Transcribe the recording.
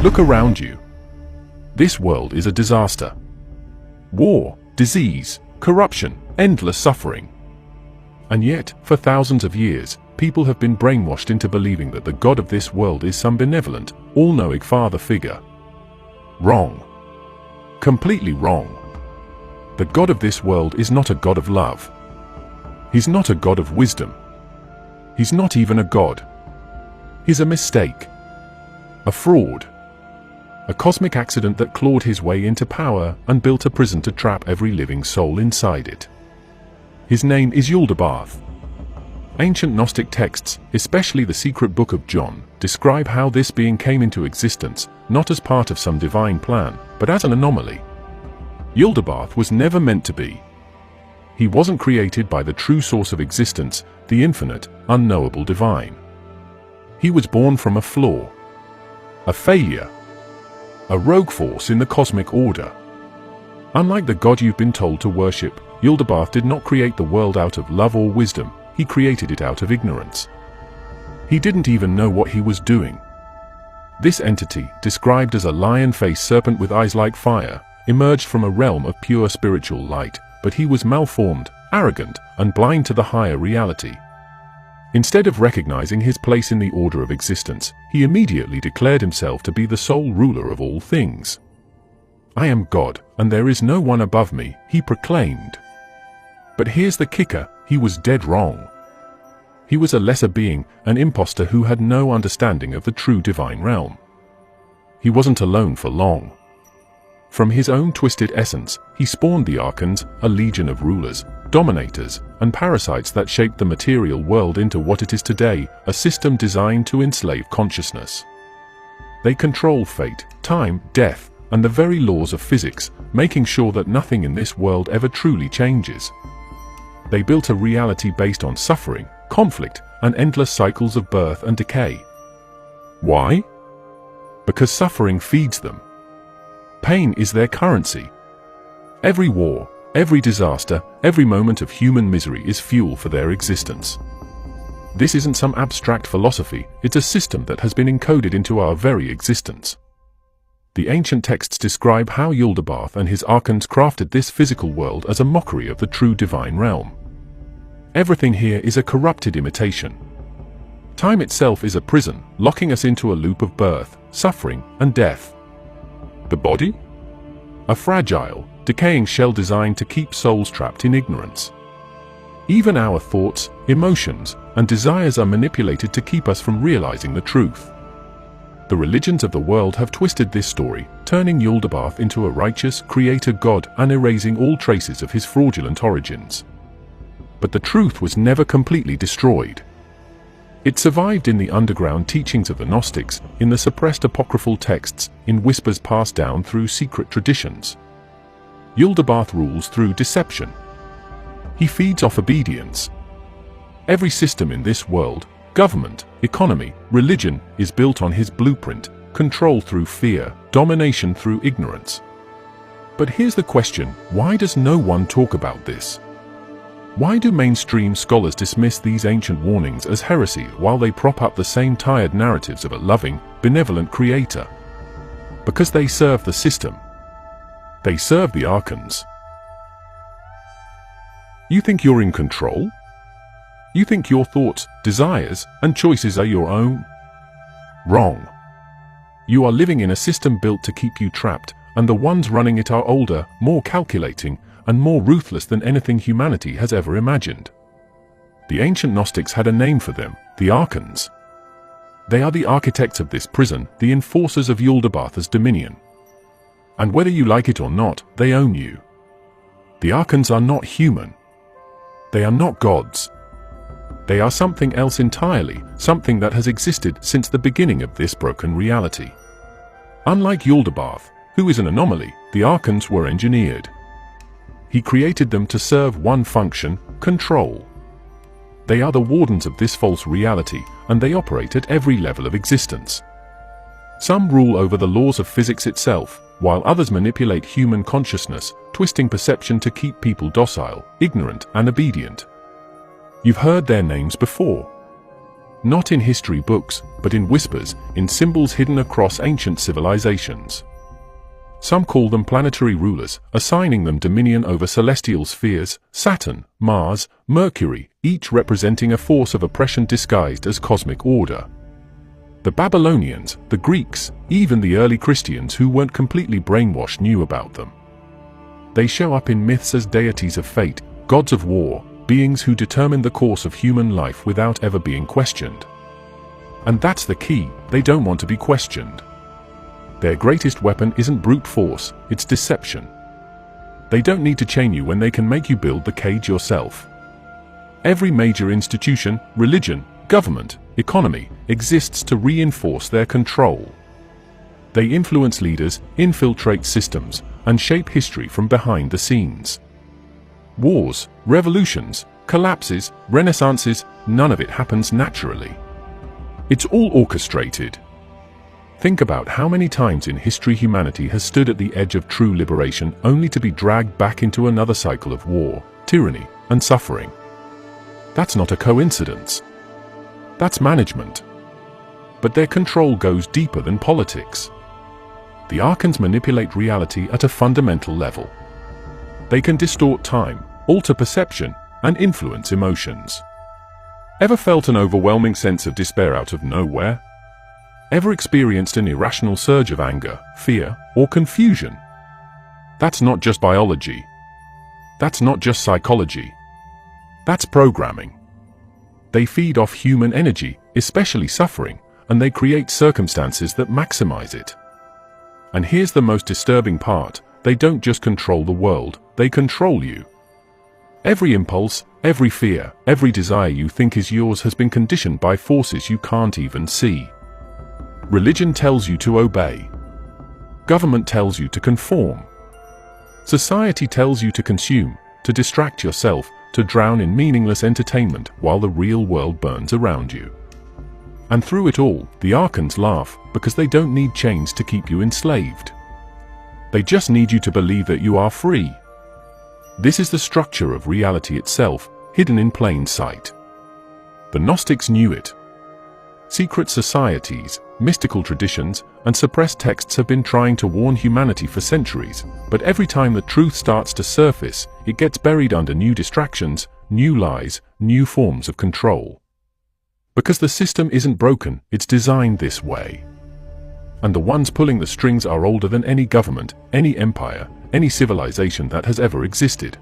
Look around you. This world is a disaster. War, disease, corruption, endless suffering. And yet, for thousands of years, people have been brainwashed into believing that the God of this world is some benevolent, all-knowing father figure. Wrong. Completely wrong. The God of this world is not a God of love. He's not a God of wisdom. He's not even a God. He's a mistake. A fraud. A cosmic accident that clawed his way into power and built a prison to trap every living soul inside it. His name is Yaldabaoth. Ancient Gnostic texts, especially the secret book of John, describe how this being came into existence, not as part of some divine plan, but as an anomaly. Yaldabaoth was never meant to be. He wasn't created by the true source of existence, the infinite, unknowable divine. He was born from a flaw, a failure, a rogue force in the cosmic order. Unlike the God you've been told to worship, Yaldabaoth did not create the world out of love or wisdom, he created it out of ignorance. He didn't even know what he was doing. This entity, described as a lion-faced serpent with eyes like fire, emerged from a realm of pure spiritual light, but he was malformed, arrogant, and blind to the higher reality. Instead of recognizing his place in the order of existence, he immediately declared himself to be the sole ruler of all things. "I am God, and there is no one above me," he proclaimed. But here's the kicker, he was dead wrong. He was a lesser being, an impostor who had no understanding of the true divine realm. He wasn't alone for long. From his own twisted essence, he spawned the Archons, a legion of rulers, dominators, and parasites that shaped the material world into what it is today, a system designed to enslave consciousness. They control fate, time, death, and the very laws of physics, making sure that nothing in this world ever truly changes. They built a reality based on suffering, conflict, and endless cycles of birth and decay. Why? Because suffering feeds them. Pain is their currency. Every war, every disaster, every moment of human misery is fuel for their existence. This isn't some abstract philosophy, it's a system that has been encoded into our very existence. The ancient texts describe how Yaldabaoth and his Archons crafted this physical world as a mockery of the true divine realm. Everything here is a corrupted imitation. Time itself is a prison, locking us into a loop of birth, suffering, and death. The body? A fragile, decaying shell designed to keep souls trapped in ignorance. Even our thoughts, emotions, and desires are manipulated to keep us from realizing the truth. The religions of the world have twisted this story, turning Yaldabaoth into a righteous, creator god and erasing all traces of his fraudulent origins. But the truth was never completely destroyed. It survived in the underground teachings of the Gnostics, in the suppressed apocryphal texts, in whispers passed down through secret traditions. Yaldabaoth rules through deception. He feeds off obedience. Every system in this world, government, economy, religion, is built on his blueprint, control through fear, domination through ignorance. But here's the question, why does no one talk about this? Why do mainstream scholars dismiss these ancient warnings as heresy while they prop up the same tired narratives of a loving, benevolent creator? Because they serve the system. They serve the Archons. You think you're in control? You think your thoughts, desires, and choices are your own? Wrong. You are living in a system built to keep you trapped, and the ones running it are older, more calculating, and more ruthless than anything humanity has ever imagined. The ancient Gnostics had a name for them, the Archons. They are the architects of this prison, the enforcers of Yaldabaoth's dominion. And whether you like it or not, they own you. The Archons are not human. They are not gods. They are something else entirely, something that has existed since the beginning of this broken reality. Unlike Yaldabaoth, who is an anomaly, the Archons were engineered. He created them to serve one function, control. They are the wardens of this false reality, and they operate at every level of existence. Some rule over the laws of physics itself, while others manipulate human consciousness, twisting perception to keep people docile, ignorant, and obedient. You've heard their names before. not in history books, but in whispers, in symbols hidden across ancient civilizations. Some call them planetary rulers, assigning them dominion over celestial spheres, Saturn, Mars, Mercury, each representing a force of oppression disguised as cosmic order. The Babylonians, the Greeks, even the early Christians who weren't completely brainwashed knew about them. They show up in myths as deities of fate, gods of war, beings who determine the course of human life without ever being questioned. And that's the key, they don't want to be questioned. Their greatest weapon isn't brute force, it's deception. They don't need to chain you when they can make you build the cage yourself. Every major institution, religion, government, economy, exists to reinforce their control. They influence leaders, infiltrate systems, and shape history from behind the scenes. Wars, revolutions, collapses, renaissances, none of it happens naturally. It's all orchestrated. Think about how many times in history humanity has stood at the edge of true liberation only to be dragged back into another cycle of war, tyranny, and suffering. That's not a coincidence. That's management. But their control goes deeper than politics. The Archons manipulate reality at a fundamental level. They can distort time, alter perception, and influence emotions. Ever felt an overwhelming sense of despair out of nowhere? Ever experienced an irrational surge of anger, fear, or confusion? That's not just biology. That's not just psychology. That's programming. They feed off human energy, especially suffering, and they create circumstances that maximize it. And here's the most disturbing part, they don't just control the world, they control you. Every impulse, every fear, every desire you think is yours has been conditioned by forces you can't even see. Religion tells you to obey. Government tells you to conform. Society tells you to consume, to distract yourself, to drown in meaningless entertainment while the real world burns around you. And through it all, the Archons laugh because they don't need chains to keep you enslaved. They just need you to believe that you are free. This is the structure of reality itself, hidden in plain sight. The Gnostics knew it. Secret societies, mystical traditions, and suppressed texts have been trying to warn humanity for centuries, but every time the truth starts to surface, it gets buried under new distractions, new lies, new forms of control. Because the system isn't broken, it's designed this way. And the ones pulling the strings are older than any government, any empire, any civilization that has ever existed.